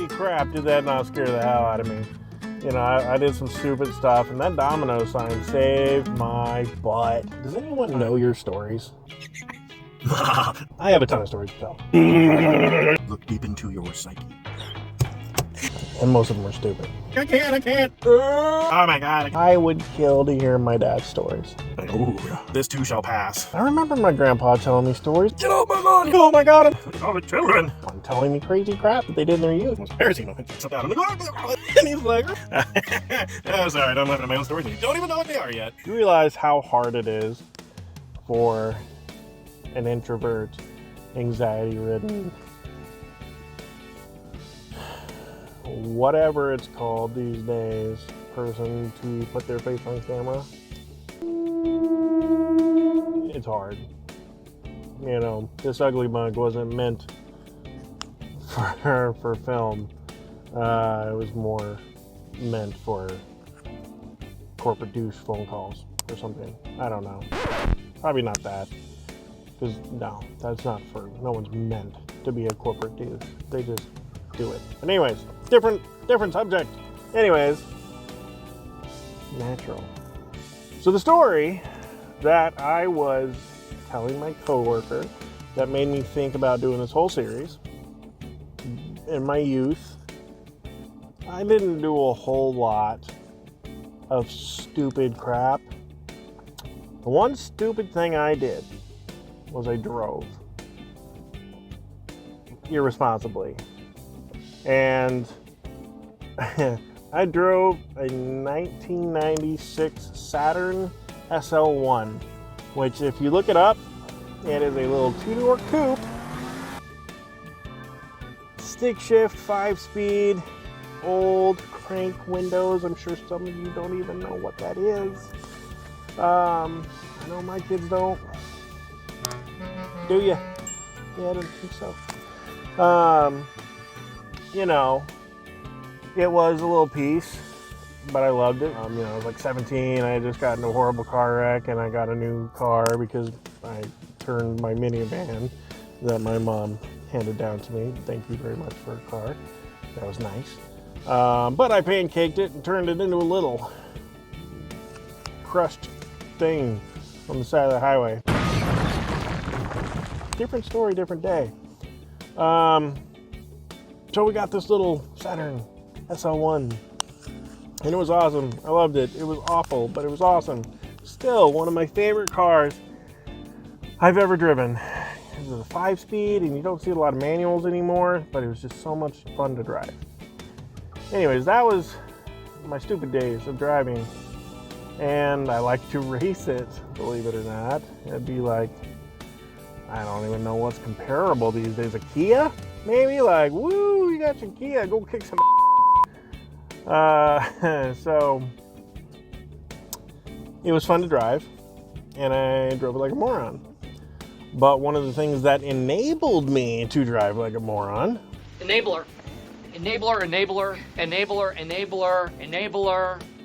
holy crap, did that not scare the hell out of me. You know, I did some stupid stuff, and that domino sign saved my butt. Does anyone know your stories? I have a ton of stories to tell. Look deep into your psyche. And most of them are stupid. I can't. Oh my god. I would kill to hear my dad's stories. Ooh, this too shall pass. I remember my grandpa telling me stories. Get off my lawn! Oh my god, All the children. I'm telling me crazy crap that they did in their youth. The most embarrassing moment. Sit down in the garden. And he's like, oh, sorry, I don't have my own stories. You don't even know what they are yet. You realize how hard it is for an introvert, anxiety-ridden, whatever it's called these days, person to put their face on camera. It's hard. You know, this ugly mug wasn't meant for film. It was more meant for corporate douche phone calls or something. I don't know. Probably not that. Because, no, that's not for, no one's meant to be a corporate douche. They just do it. But anyways, different subject. Anyways, natural. So the story that I was telling my coworker that made me think about doing this whole series, in my youth, I didn't do a whole lot of stupid crap. The one stupid thing I did was I drove irresponsibly. And I drove a 1996 Saturn SL1, which if you look it up, it is a little two-door coupe, stick shift, 5-speed, old crank windows. I'm sure some of you don't even know what that is. I know my kids don't. Do you? Yeah, I don't think so. You know, it was a little piece, but I loved it. You know, I was like 17. I had just gotten a horrible car wreck, and I got a new car because I turned my minivan that my mom handed down to me. Thank you very much for a car. That was nice. But I pancaked it and turned it into a little crushed thing on the side of the highway. Different story, different day. So we got this little Saturn SL1, and it was awesome. I loved it. It was awful, but it was awesome. Still one of my favorite cars I've ever driven. It was a 5-speed, and you don't see a lot of manuals anymore, but it was just so much fun to drive. Anyways, that was my stupid days of driving, and I like to race it, believe it or not. It'd be like, I don't even know what's comparable these days. A Kia? Maybe, like, woo, you got your Kia, go kick some so it was fun to drive, and I drove it like a moron. But one of the things that enabled me to drive like a moron... Enabler.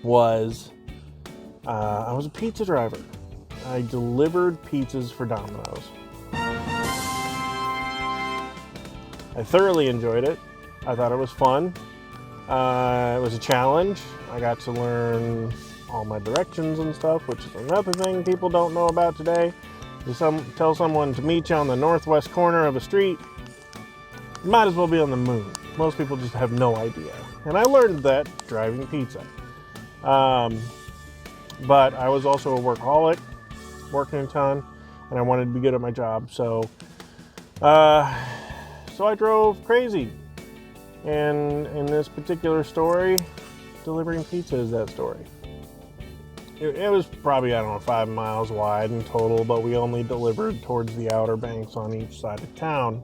...was, I was a pizza driver. I delivered pizzas for Domino's. I thoroughly enjoyed it. I thought it was fun. It was a challenge. I got to learn all my directions and stuff, which is another thing people don't know about today. You tell someone to meet you on the northwest corner of a street, you might as well be on the moon. Most people just have no idea. And I learned that driving pizza. But I was also a workaholic, working a ton, and I wanted to be good at my job. So I drove crazy. And in this particular story, delivering pizza is that story. It was probably, I don't know, 5 miles wide in total, but we only delivered towards the Outer Banks on each side of town.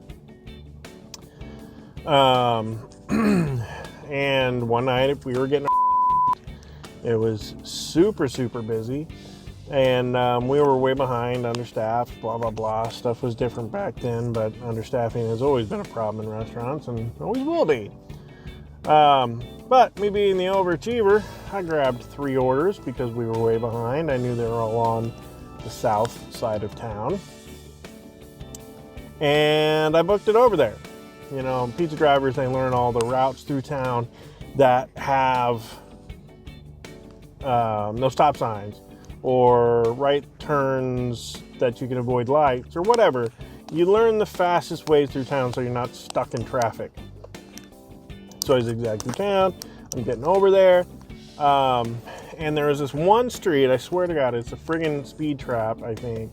And one night, if we were getting it was super, super busy. And we were way behind, understaffed, blah, blah, blah. Stuff was different back then, but understaffing has always been a problem in restaurants and always will be. But me being the overachiever, I grabbed 3 orders because we were way behind. I knew they were all on the south side of town. And I booked it over there. You know, pizza drivers, they learn all the routes through town that have no stop signs or right turns that you can avoid lights or whatever. You learn the fastest ways through town so you're not stuck in traffic. So I zigzag through town. I'm getting over there. And there was this one street, I swear to God, it's a friggin' speed trap, I think.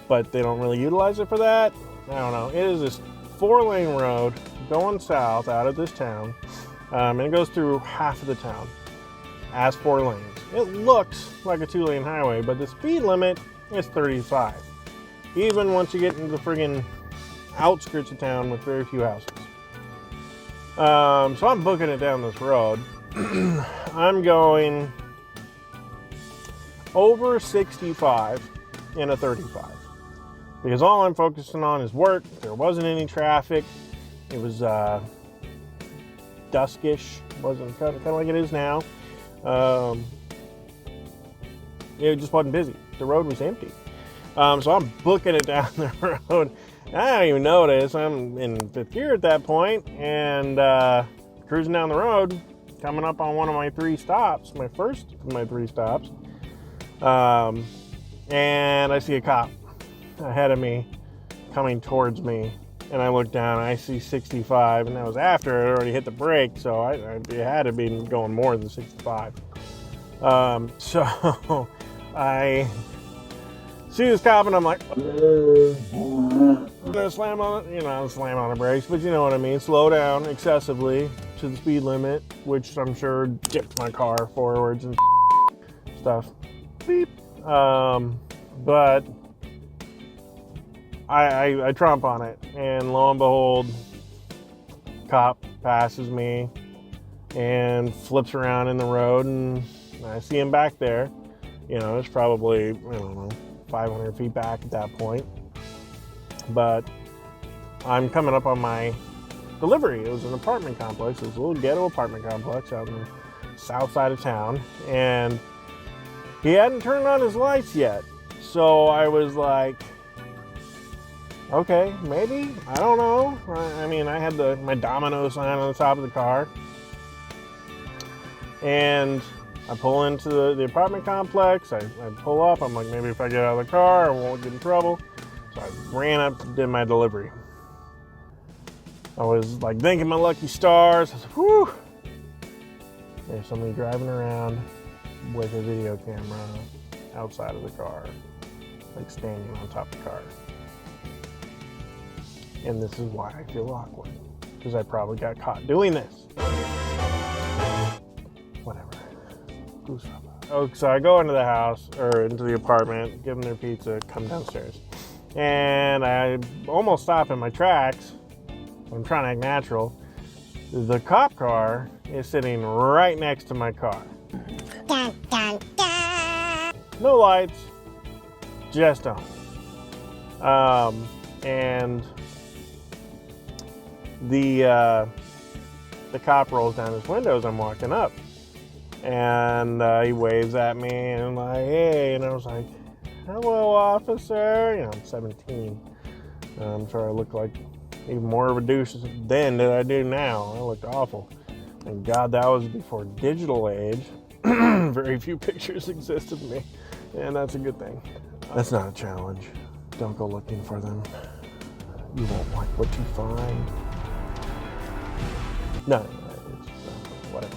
But they don't really utilize it for that. I don't know. It is this 4-lane road going south out of this town. And it goes through half of the town as 4 lanes. It looks like a 2-lane highway, but the speed limit is 35. Even once you get into the friggin' outskirts of town with very few houses. So I'm booking it down this road. I'm going over 65 in a 35. Because all I'm focusing on is work. There wasn't any traffic. It was duskish. Wasn't kind of like it is now. It just wasn't busy. The road was empty. So I'm booking it down the road. I don't even notice. I'm in 5th gear at that point and cruising down the road, coming up on one of my 3 stops, my first of my 3 stops. And I see a cop ahead of me coming towards me. And I look down and I see 65, and that was after I already hit the brake, so it had to be going more than 65. So I see this cop and I'm like, I'm gonna slam on the brakes, but you know what I mean. Slow down excessively to the speed limit, which I'm sure dipped my car forwards and stuff. Beep. But I trump on it, and lo and behold, cop passes me and flips around in the road, and I see him back there. You know, it's probably, I don't know, 500 feet back at that point. But I'm coming up on my delivery. It was an apartment complex. It was a little ghetto apartment complex out in the south side of town. And he hadn't turned on his lights yet. So I was like, okay, maybe. I don't know. I mean, I had my domino sign on the top of the car. And I pull into the apartment complex. I pull up. I'm like, maybe if I get out of the car, I won't get in trouble. So I ran up and did my delivery. I was like thanking my lucky stars. I was like, whew. There's somebody driving around with a video camera outside of the car, like standing on top of the car. And this is why I feel awkward, because I probably got caught doing this. Whatever. Oh, so I go into the house, or into the apartment, give them their pizza, come downstairs. And I almost stop in my tracks. I'm trying to act natural. The cop car is sitting right next to my car. Dun, dun, dun. No lights, just on. And the cop rolls down his window as I'm walking up. And he waves at me and I'm like, hey, and I was like, hello, officer. You know, I'm 17. I'm sure I look like even more of a douche then than I do now. I looked awful. And God, that was before digital age. Very few pictures exist of me, and that's a good thing. That's not a challenge. Don't go looking for them. You won't like what you find. No, it's whatever.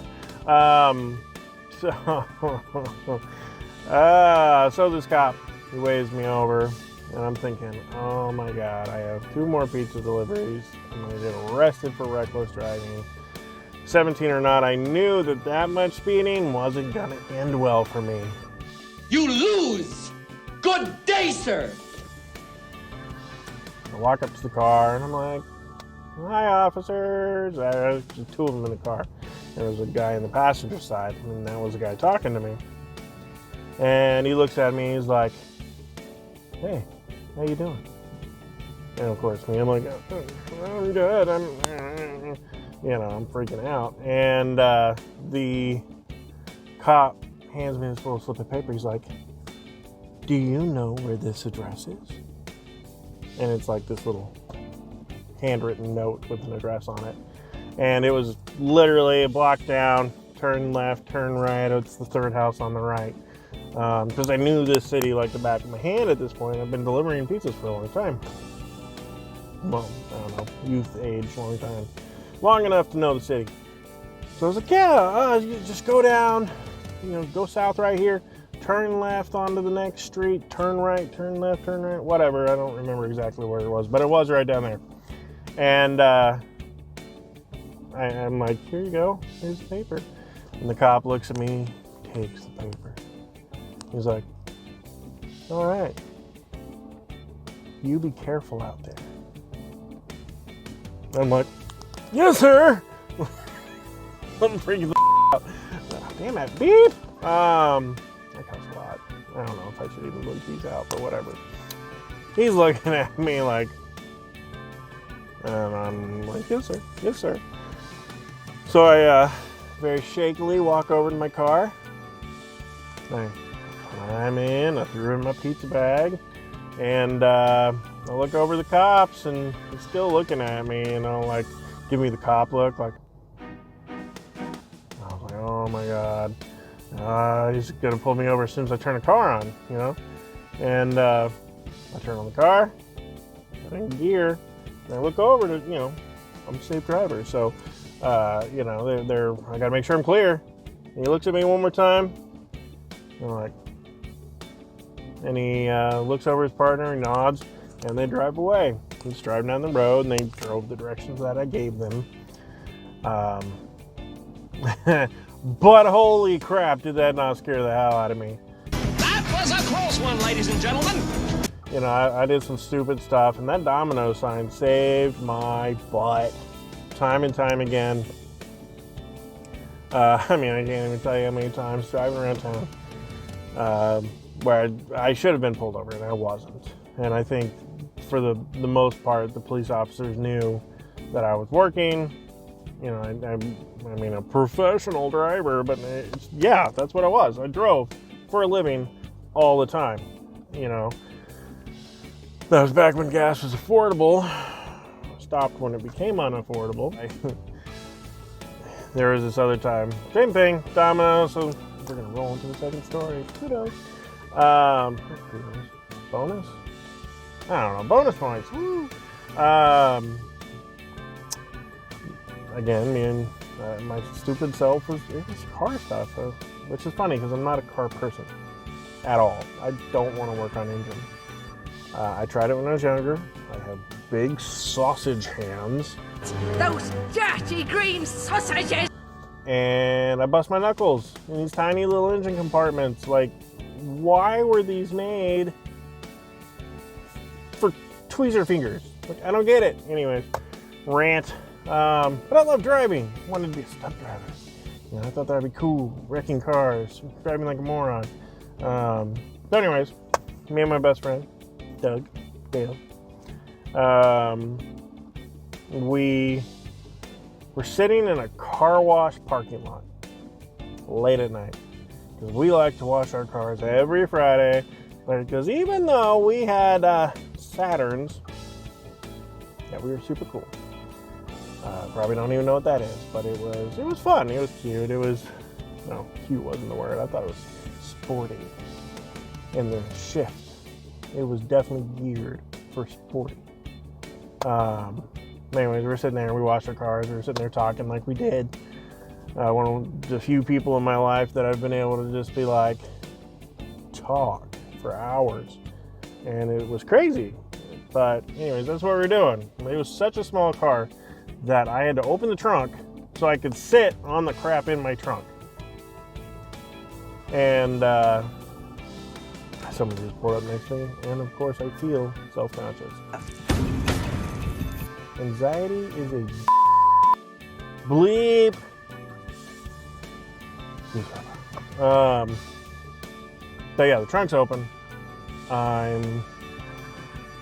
So this cop, he waves me over, and I'm thinking, oh my God, I have 2 more pizza deliveries. I'm gonna get arrested for reckless driving. 17 or not, I knew that much speeding wasn't gonna end well for me. You lose! Good day, sir! I walk up to the car, and I'm like, hi, officers. There's 2 of them in the car. There was a guy in the passenger side, and that was the guy talking to me. And he looks at me, he's like, hey, how you doing? And of course, me, I'm like, I'm good. I'm freaking out. And the cop hands me this little slip of paper. He's like, do you know where this address is? And it's like this little handwritten note with an address on it. And it was literally a block down, turn left, turn right. It's the third house on the right. Because I knew this city like the back of my hand at this point. I've been delivering pizzas for a long time. Well, I don't know, youth age, long time. Long enough to know the city. So I was like, yeah, you just go down, go south right here, turn left onto the next street, turn right, turn left, turn right, whatever. I don't remember exactly where it was, but it was right down there. And I'm like, here you go, here's the paper. And the cop looks at me, takes the paper. He's like, all right, you be careful out there. I'm like, yes, sir. I'm freaking the out. Damn it, beep. I cuss a lot. I don't know if I should even bleep these out, but whatever. He's looking at me like, and I'm like, yes, sir. Yes, sir. So I very shakily walk over to my car. I climb in. I threw in my pizza bag. And I look over the cops, and he's still looking at me, like, give me the cop look, like, I was like, oh my God. He's gonna pull me over as soon as I turn the car on, And I turn on the car, I'm in gear, and I look over to, I'm a safe driver, so, I gotta make sure I'm clear. And he looks at me one more time, and I'm like, and he looks over his partner, he nods, and they drive away. He's driving down the road, and they drove the directions that I gave them. But holy crap, did that not scare the hell out of me. That was a close one, ladies and gentlemen. I did some stupid stuff, and that domino sign saved my butt time and time again. I can't even tell you how many times driving around town where I should have been pulled over, and I wasn't. And I think for the most part, the police officers knew that I was working. I'm a professional driver, but yeah, that's what I was. I drove for a living all the time. That was back when gas was affordable. Stopped when it became unaffordable. There was this other time, same thing, domino. So we're gonna roll into the second story. Kudos. Bonus? I don't know. Bonus points. Woo. Again, me and my stupid self it was car stuff, which is funny because I'm not a car person at all. I don't want to work on engine. I tried it when I was younger. I have big sausage hands. Those dirty green sausages! And I bust my knuckles in these tiny little engine compartments. Like, why were these made for tweezer fingers? Like, I don't get it. Anyways, rant. But I love driving. I wanted to be a stunt driver. I thought that'd be cool. Wrecking cars, driving like a moron. So anyways, me and my best friend, Doug, Dale, we were sitting in a car wash parking lot late at night because we like to wash our cars every Friday. Because even though we had Saturns, yeah, we were super cool. Probably don't even know what that is, but it was fun. It was cute. Cute wasn't the word. I thought it was sporty. And the shift, it was definitely geared for sporty. Anyways, we were sitting there, we washed our cars, we were sitting there talking like we did. One of the few people in my life that I've been able to just be like, talk for hours. And it was crazy. But anyways, that's what we were doing. It was such a small car that I had to open the trunk so I could sit on the crap in my trunk. And someone just pulled up next to me, and of course I feel self-conscious. Anxiety is a bleep. But yeah, the trunk's open. I'm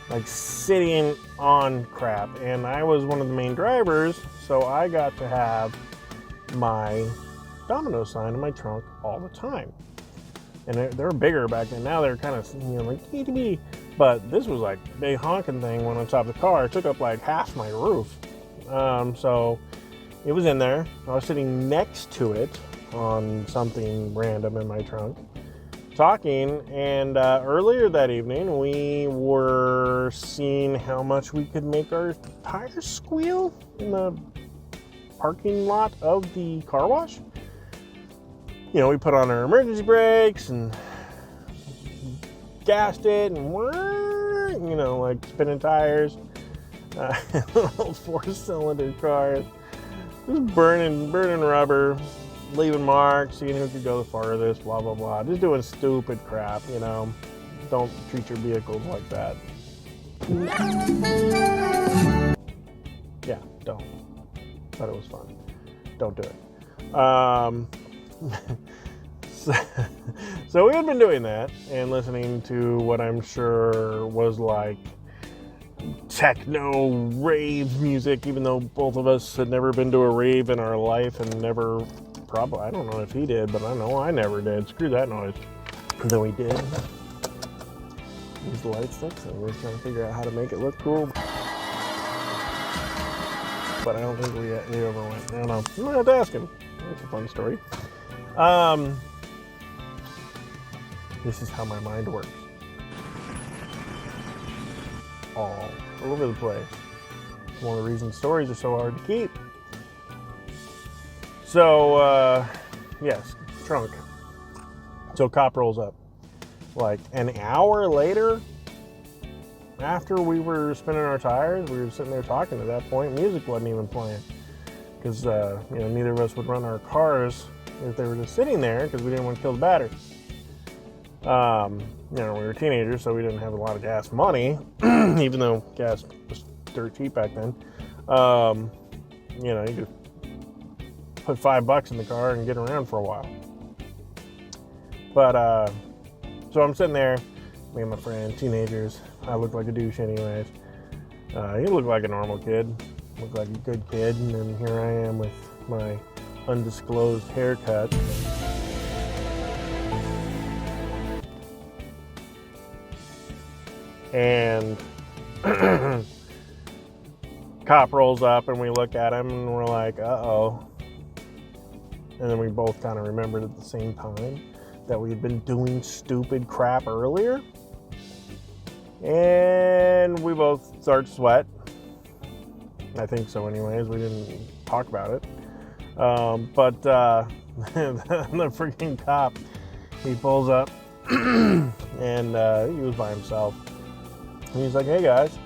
like sitting on crap, and I was one of the main drivers, so I got to have my domino sign in my trunk all the time. And they were bigger back then. Now they're kind of like itty bitty. But this was like a big honking thing went on top of the car. It took up like half my roof. So it was in there. I was sitting next to it on something random in my trunk, talking. And earlier that evening, we were seeing how much we could make our tires squeal in the parking lot of the car wash. You know, we put on our emergency brakes and gassed it and you know, like spinning tires. Little 4-cylinder cars, just burning rubber, leaving marks, seeing who could go the farthest, blah blah blah. Just doing stupid crap, you know. Don't treat your vehicles like that. Yeah, don't. But it was fun. Don't do it. So we had been doing that and listening to what I'm sure was like techno rave music, even though both of us had never been to a rave in our life and never, probably, I don't know if he did, but I know I never did. Screw that noise. And then we did. Use the light sticks and we were trying to figure out how to make it look cool. But I don't think we ever went. I don't know. You might have to ask him. That's a fun story. This is how my mind works. All over the place. One of the reasons stories are so hard to keep. So, yes, trunk. So cop rolls up. Like an hour later, after we were spinning our tires, we were sitting there talking at that point. Music wasn't even playing. Because, you know, neither of us would run our cars if they were just sitting there because we didn't want to kill the battery. You know, we were teenagers, so we didn't have a lot of gas money, even though gas was dirt cheap back then. You know, you could put $5 in the car and get around for a while. But, so I'm sitting there, me and my friend, teenagers. I look like a douche anyways. He looked like a normal kid, looked like a good kid, and then here I am with my undisclosed haircut. And cop rolls up and we look at him and we're like, uh-oh. And then we both kind of remembered at the same time that we had been doing stupid crap earlier. And we both start to sweat. I think so anyways. We didn't talk about it. But the freaking cop, he pulls up and he was by himself. And he's like, hey guys.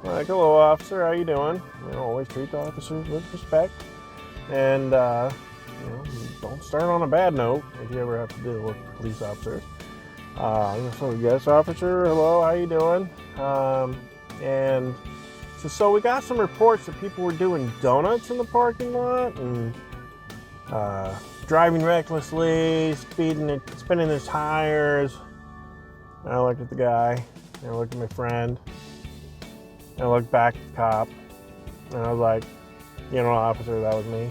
We're like, hello officer, how you doing? You know, always treat the officers with respect. And, you know, don't start on a bad note if you ever have to deal with police officers. So yes, officer, hello, how you doing? And so we got some reports that people were doing donuts in the parking lot and driving recklessly, spinning their tires. And I looked at the guy, and I looked at my friend, and I looked back at the cop, and I was like, you know, officer, that was me.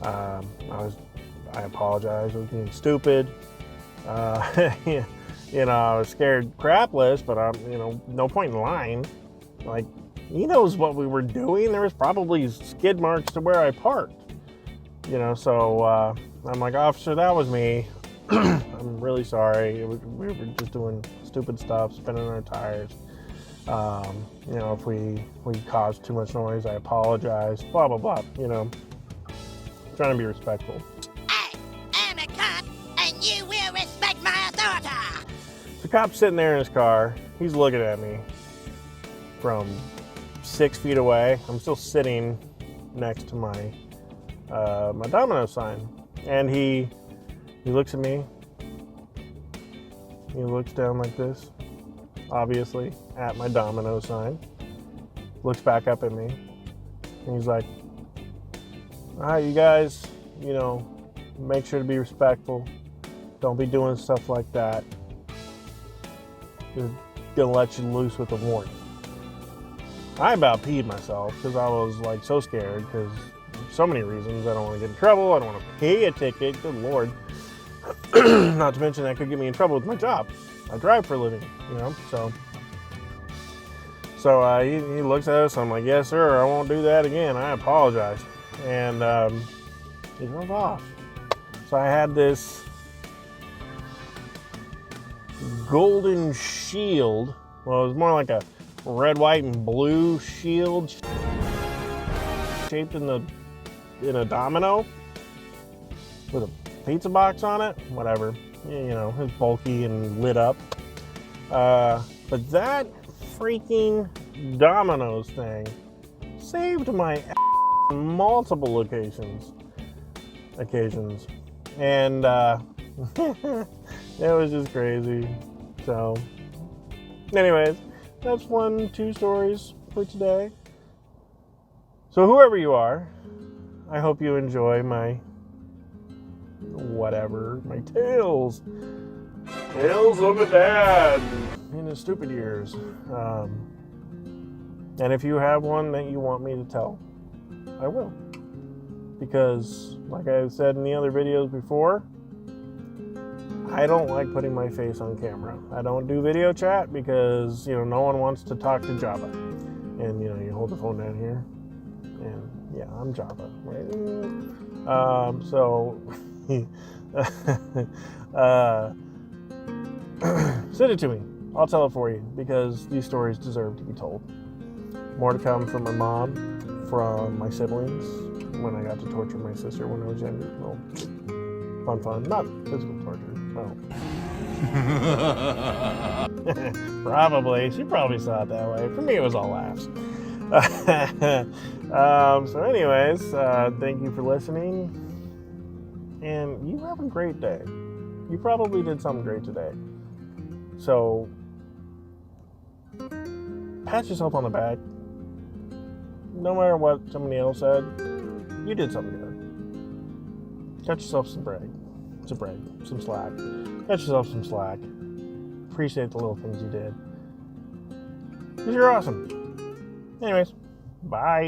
I apologize. I was being stupid. You know, I was scared crapless, but you know, no point in lying. Like, he knows what we were doing. There was probably skid marks to where I parked. You know, so I'm like, officer, that was me. I'm really sorry. We were just doing stupid stuff, spinning our tires. You know, if we caused too much noise, I apologize. Blah blah blah. You know, trying to be respectful. I am a cop, and you will respect my authority. The cop's sitting there in his car. He's looking at me from 6 feet away. I'm still sitting next to my my domino sign, and he looks at me. He looks down like this, obviously, at my domino sign. Looks back up at me, and he's like, all right, you guys, you know, make sure to be respectful. Don't be doing stuff like that. They're gonna let you loose with a warning. I about peed myself because I was like so scared because so many reasons. I don't want to get in trouble. I don't want to pay a ticket. Good Lord. Not to mention that could get me in trouble with my job. I drive for a living, you know, so So he looks at us. I'm like, yes, sir. I won't do that again. I apologize. And he drove off. So I had this golden shield. Well, it was more like a red, white, and blue shield shaped in a domino with a pizza box on it. Whatever. You know, it's bulky and lit up. But that freaking Domino's thing saved my ass on multiple occasions. And it was just crazy. So anyways, that's 2 stories for today. So whoever you are, I hope you enjoy my tales of a dad in his stupid years. And if you have one that you want me to tell, I will. Because, like I said in the other videos before, I don't like putting my face on camera. I don't do video chat because, you know, no one wants to talk to Java. And, you know, you hold the phone down here. And, yeah, I'm Java, right? Send it to me. I'll tell it for you because these stories deserve to be told. More to come from my mom, from my siblings, when I got to torture my sister when I was younger. Well, fun, not physical torture. No. Probably. She probably saw it that way. For me, it was all laughs. So anyways, thank you for listening. And you have a great day. You probably did something great today. So, pat yourself on the back. No matter what somebody else said, you did something good. Cut yourself some slack. Cut yourself some slack. Appreciate the little things you did. Because you're awesome. Anyways, bye.